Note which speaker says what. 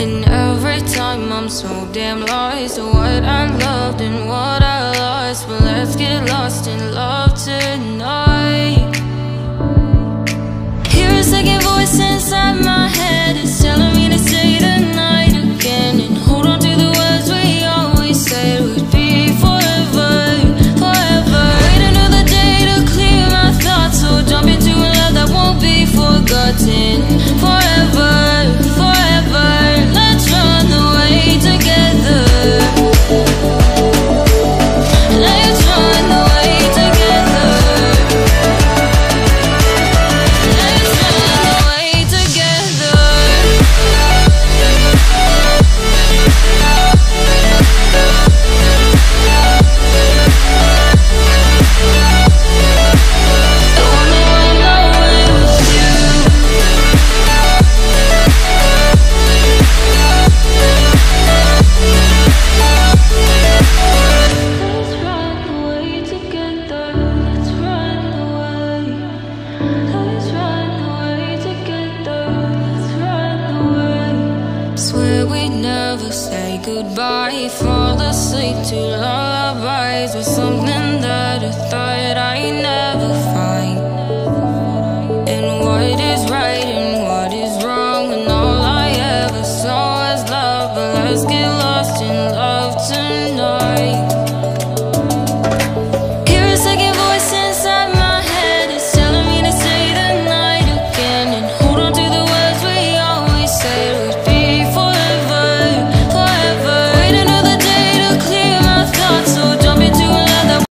Speaker 1: And every time I'm so damn lost to what I loved and what I lost. But let's get lost in love tonight. Hear a second voice inside my head, it's telling me to stay the night again, and hold on to the words we always said would be forever, forever. Wait another day to clear my thoughts, so jump into a love that won't be forgotten. Forever, forever, let's run away together. Let's run away together. Let's run away together. I wanna run away with you. Let's run away together. Let's run away. Let's run away together. Let's run away. Swear we never say goodbye. Fall asleep to lullabies with something that I thought I never